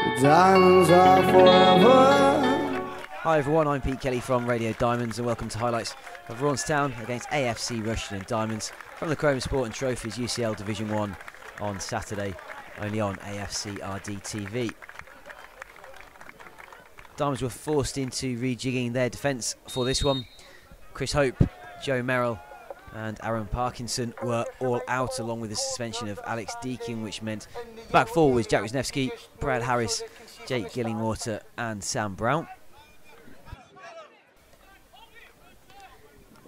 The diamonds are forever. Hi everyone, I'm Pete Kelly from Radio Diamonds and welcome to highlights of Raunds Town against AFC Rushden Diamonds from the Chrome Sport and Trophies UCL Division 1 on Saturday, only on AFCRDTV. Diamonds were forced into rejigging their defence for this one. Chris Hope, Joe Merrill and Aaron Parkinson were all out, along with the suspension of Alex Deakin, which meant back four was Jack Wisniewski, Brad Harris, Jake Gillingwater and Sam Brown.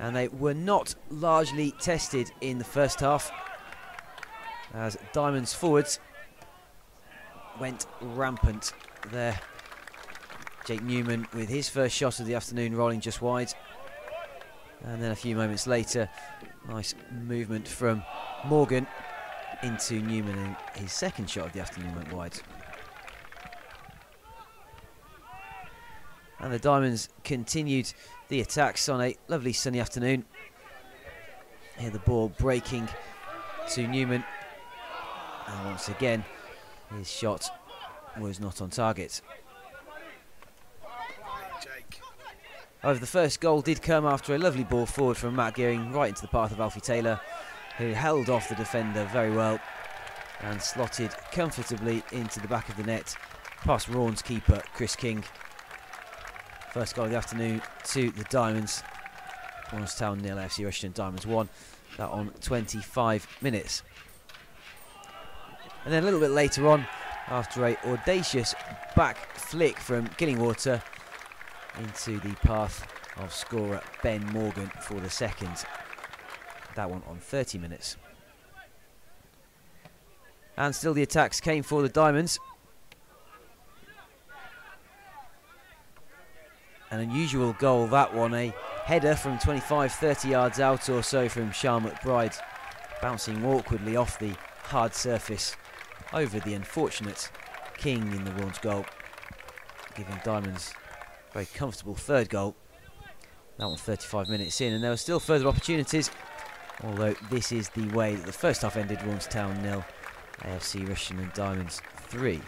And they were not largely tested in the first half, as Diamonds forwards went rampant there. Jake Newman with his first shot of the afternoon rolling just wide, and then a few moments later nice movement from Morgan into Newman, and his second shot of the afternoon went wide. And the Diamonds continued the attacks on a lovely sunny afternoon. Here the ball breaking to Newman, and once again his shot was not on target. However, the first goal did come after a lovely ball forward from Matt Gearing right into the path of Alfie Taylor, who held off the defender very well and slotted comfortably into the back of the net past Raunds keeper Chris King. First goal of the afternoon to the Diamonds. Raunds Town 0, AFC Rushden Diamonds 1. That on 25 minutes. And then a little bit later on, after a audacious back flick from Gillingwater into the path of scorer Ben Morgan for the second. That one on 30 minutes. And still the attacks came for the Diamonds. An unusual goal, that one, a header from 25-30 yards out or so from Séan McBride, bouncing awkwardly off the hard surface over the unfortunate King in the Raunds goal, giving Diamonds a very comfortable third goal. That one 35 minutes in, and there were still further opportunities, although this is the way that the first half ended. Raunds Town 0, AFC Rushden Diamonds 3.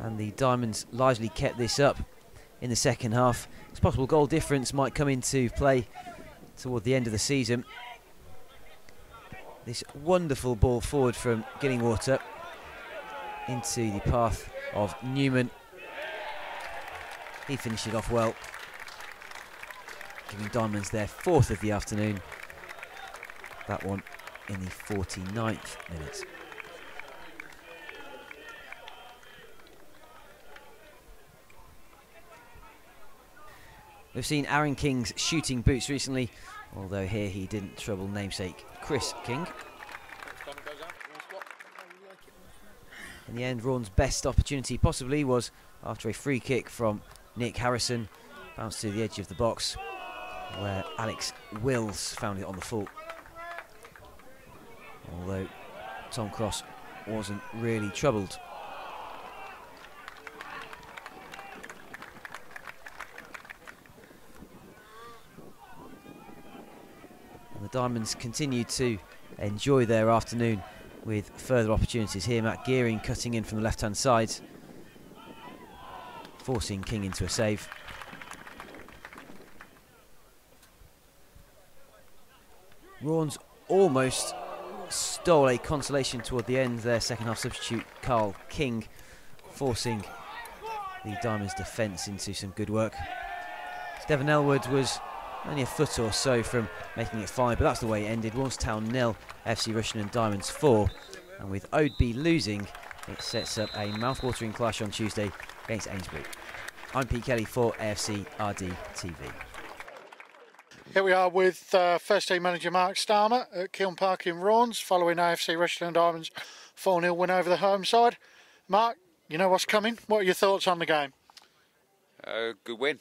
And the Diamonds largely kept this up in the second half. It's possible goal difference might come into play toward the end of the season. This wonderful ball forward from Gillingwater into the path of Newman. He finished it off well, giving Diamonds their fourth of the afternoon. That one in the 49th minute. We've seen Aaron King's shooting boots recently, although here he didn't trouble namesake Chris King. In the end, Raunds' best opportunity possibly was after a free kick from Nick Harrison, bounced to the edge of the box, where Alex Wills found it on the full. Although Tom Cross wasn't really troubled. The Diamonds continued to enjoy their afternoon with further opportunities here. Matt Gearing cutting in from the left-hand side, forcing King into a save. Raunds almost stole a consolation toward the end. Their second half substitute Carl King forcing the Diamonds defence into some good work. Devon Elwood was only a foot or so from making it 5, but that's the way it ended. Raunds Town 0, FC Rushden Diamonds 4. And with Oadby losing, it sets up a mouth-watering clash on Tuesday against Ainsbury. I'm Pete Kelly for AFCRDTV. Here we are with first team manager Mark Starmer at Kiln Park in Raunds, following AFC Rushden Diamonds 4-0 win over the home side. Mark, you know what's coming. What are your thoughts on the game? Good win.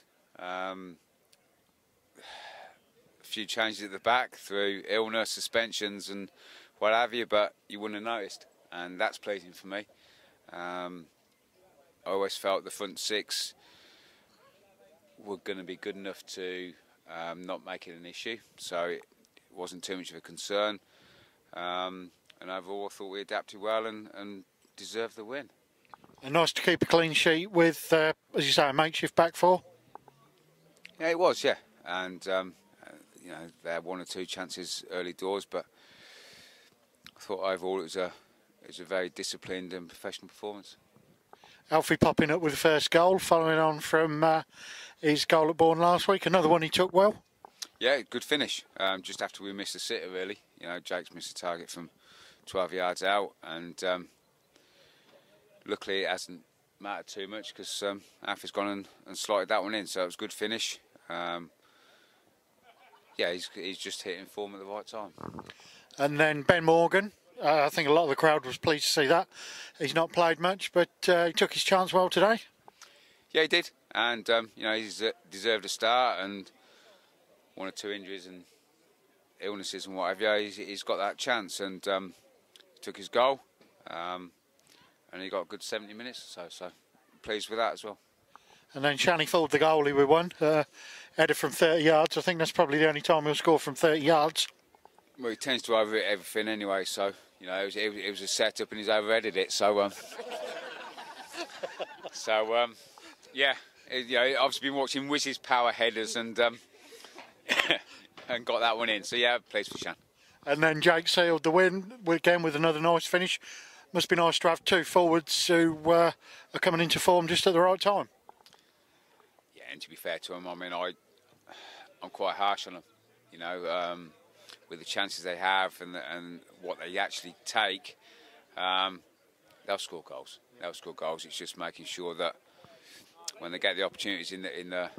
Few changes at the back through illness, suspensions and what have you, but you wouldn't have noticed, and that's pleasing for me. I always felt the front six were going to be good enough to not make it an issue, so it wasn't too much of a concern. And overall, I thought we adapted well and deserved the win. And nice to keep a clean sheet with, as you say, a makeshift back four. Yeah, it was, yeah. And, you know, they had 1 or 2 chances early doors, but I thought overall it was a very disciplined and professional performance. Alfie popping up with the first goal, following on from his goal at Bourne last week. Another one he took well. Yeah, good finish. Just after we missed the sitter, really. You know, Jake's missed a target from 12 yards out, and luckily it hasn't mattered too much because Alfie's gone and slotted that one in, so it was a good finish. Yeah, he's just hitting form at the right time. And then Ben Morgan, I think a lot of the crowd was pleased to see that. He's not played much, but he took his chance well today. Yeah, he did, and you know, he's deserved a start, and 1 or 2 injuries and illnesses and whatever, he's got that chance, and took his goal, and he got a good 70 minutes or so pleased with that as well. And then Shani fooled the goalie with one, header from 30 yards. I think that's probably the only time he'll score from 30 yards. Well, he tends to overhit everything anyway, so, you know, it was a setup and he's overheaded it, so, yeah, you know, I've been watching Wiz's power headers and and got that one in, so yeah, pleased for Shan. And then Jake sealed the win, again with another nice finish. Must be nice to have 2 forwards who are coming into form just at the right time. Yeah, and to be fair to them, I mean, I'm quite harsh on them, you know, with the chances they have and what they actually take, they'll score goals. They'll score goals. It's just making sure that when they get the opportunities in the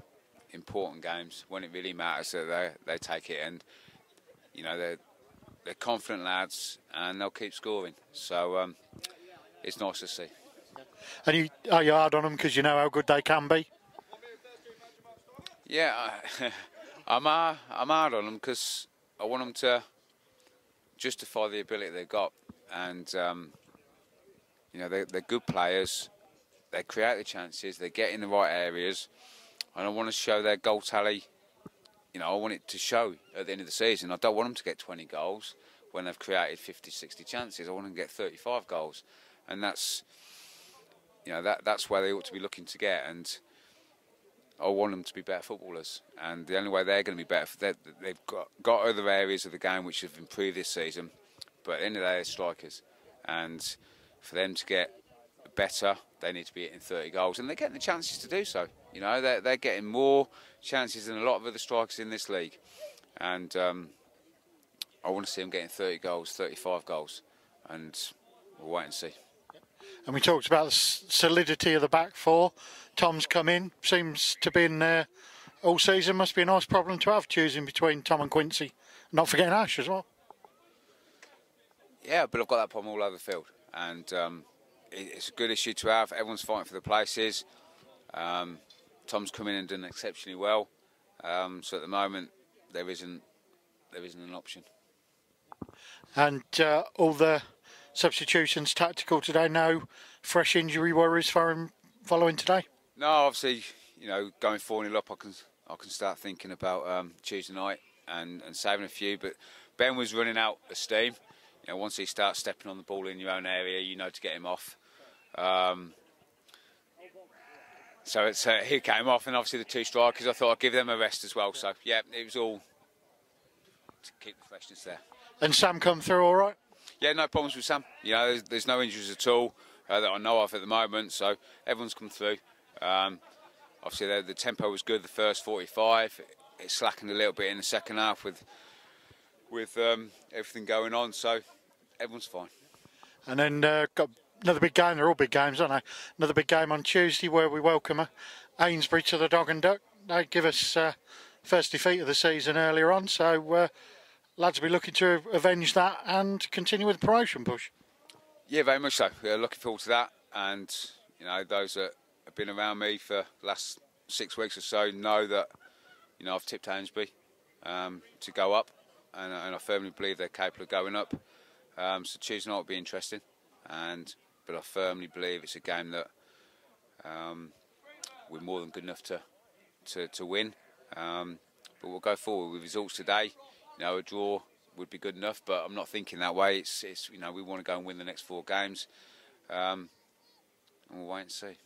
important games, when it really matters, that they take it. And you know, they're confident lads, and they'll keep scoring. So it's nice to see. And are you hard on them because you know how good they can be? Yeah, I'm hard on them because I want them to justify the ability they've got, and you know, they're good players. They create the chances. They get in the right areas, and I want to show their goal tally. You know, I want it to show at the end of the season. I don't want them to get 20 goals when they've created 50, 60 chances. I want them to get 35 goals, and that's, you know, that's where they ought to be looking to get. And I want them to be better footballers, and the only way they're going to be better, they've got other areas of the game which have improved this season, but at the end of the day, they're strikers, and for them to get better, they need to be hitting 30 goals, and they're getting the chances to do so. You know, they're getting more chances than a lot of other strikers in this league, and I want to see them getting 30 goals, 35 goals, and we'll wait and see. And we talked about the solidity of the back four. Tom's come in, seems to be in there all season. Must be a nice problem to have, choosing between Tom and Quincy. Not forgetting Ash as well. Yeah, but I've got that problem all over the field, and it's a good issue to have. Everyone's fighting for the places. Tom's come in and done exceptionally well. So at the moment, there isn't an option. And all the substitutions tactical today. No fresh injury worries for him following today. No, obviously, you know, going 4-0 up, I can start thinking about Tuesday night and saving a few. But Ben was running out of steam. You know, once he starts stepping on the ball in your own area, you know to get him off. So he came off, and obviously the 2 strikers, I thought I'd give them a rest as well. So yeah, it was all to keep the freshness there. And Sam come through all right? Yeah, no problems with Sam. You know, there's no injuries at all that I know of at the moment. So everyone's come through. Obviously the tempo was good the first 45. It slackened a little bit in the second half with everything going on. So everyone's fine. And then got another big game. They're all big games, aren't they? Another big game on Tuesday where we welcome Ainsbury to the Dog and Duck. They give us first defeat of the season earlier on. So lads will be looking to avenge that and continue with the promotion push. Yeah, very much so. We're looking forward to that. And, you know, those that have been around me for the last 6 weeks or so know that, you know, I've tipped Ainsbury to go up. And I firmly believe they're capable of going up. So Tuesday night will be interesting. But I firmly believe it's a game that we're more than good enough to win. but we'll go forward with results today. You know, a draw would be good enough, but I'm not thinking that way. It's you know, we want to go and win the next 4 games, and we'll wait and see.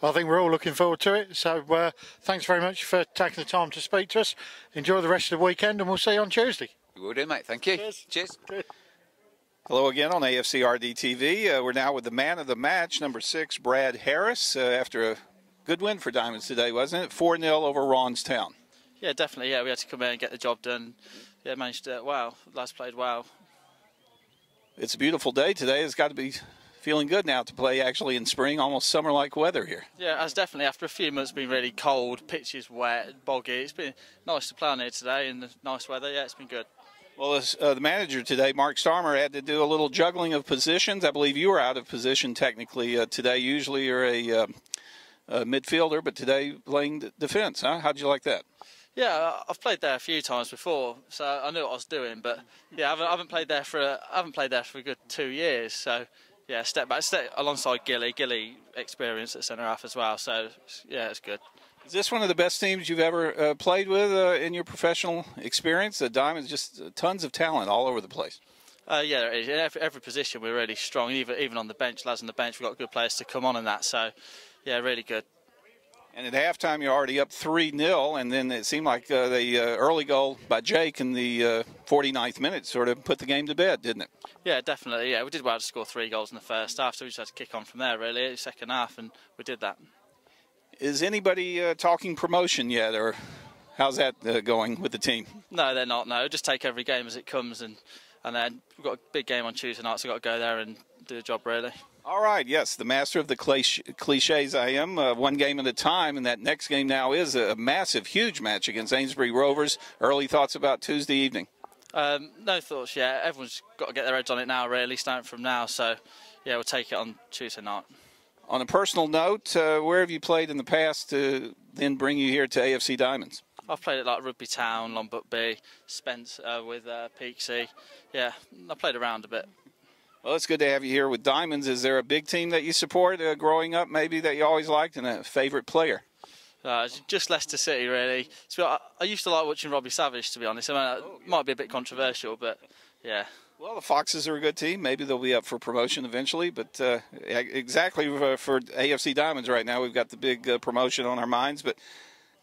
I think we're all looking forward to it. So thanks very much for taking the time to speak to us. Enjoy the rest of the weekend, and we'll see you on Tuesday. We will do, mate. Thank you. Cheers. Cheers. Hello again on AFCRDTV. We're now with the man of the match, number 6, Brad Harris, after a good win for Diamonds today, wasn't it? 4-0 over Raunds Town. Yeah, definitely. Yeah, we had to come in and get the job done. Yeah, managed to do it well. Lads played well. It's a beautiful day today. It's got to be feeling good now to play actually in spring, almost summer-like weather here. Yeah, it's definitely. After a few months being really cold, pitch is wet, boggy. It's been nice to play on here today in the nice weather. Yeah, it's been good. Well, as the manager today, Mark Starmer, had to do a little juggling of positions. I believe you were out of position technically today. Usually you're a midfielder, but today playing defence. Huh? How'd you like that? Yeah, I've played there a few times before, so I knew what I was doing. But yeah, I haven't played there for a good 2 years. So yeah, step alongside Gilly. Gilly experience at centre half as well. So yeah, it's good. Is this one of the best teams you've ever played with in your professional experience? The Diamonds, just tons of talent all over the place. Yeah, it is. In every position we're really strong. Even on the bench, lads on the bench, we've got good players to come on and that. So yeah, really good. And at halftime, you're already up 3-0, and then it seemed like the early goal by Jake in the 49th minute sort of put the game to bed, didn't it? Yeah, definitely. Yeah, we did well to score 3 goals in the first half, so we just had to kick on from there, really, the second half, and we did that. Is anybody talking promotion yet, or how's that going with the team? No, they're not, no. Just take every game as it comes, and then we've got a big game on Tuesday night, so we've got to go there and do the job, really. All right, yes, the master of the cliches I am, 1 game at a time, and that next game now is a massive, huge match against Amesbury Rovers. Early thoughts about Tuesday evening? No thoughts yet. Everyone's got to get their heads on it now, really, starting from now. So, yeah, we'll take it on Tuesday night. On a personal note, where have you played in the past to then bring you here to AFC Diamonds? I've played at like Rugby Town, Lombutby, Spence with Peaksea. Yeah, I played around a bit. Well, it's good to have you here with Diamonds. Is there a big team that you support growing up, maybe, that you always liked, and a favourite player? Just Leicester City, really. So I used to like watching Robbie Savage, to be honest. I mean, it might be a bit controversial, but yeah. Well, the Foxes are a good team. Maybe they'll be up for promotion eventually. But exactly for AFC Diamonds right now, we've got the big promotion on our minds. But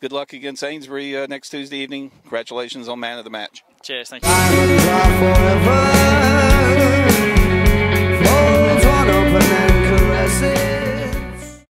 good luck against Amesbury next Tuesday evening. Congratulations on man of the match. Cheers, thank you.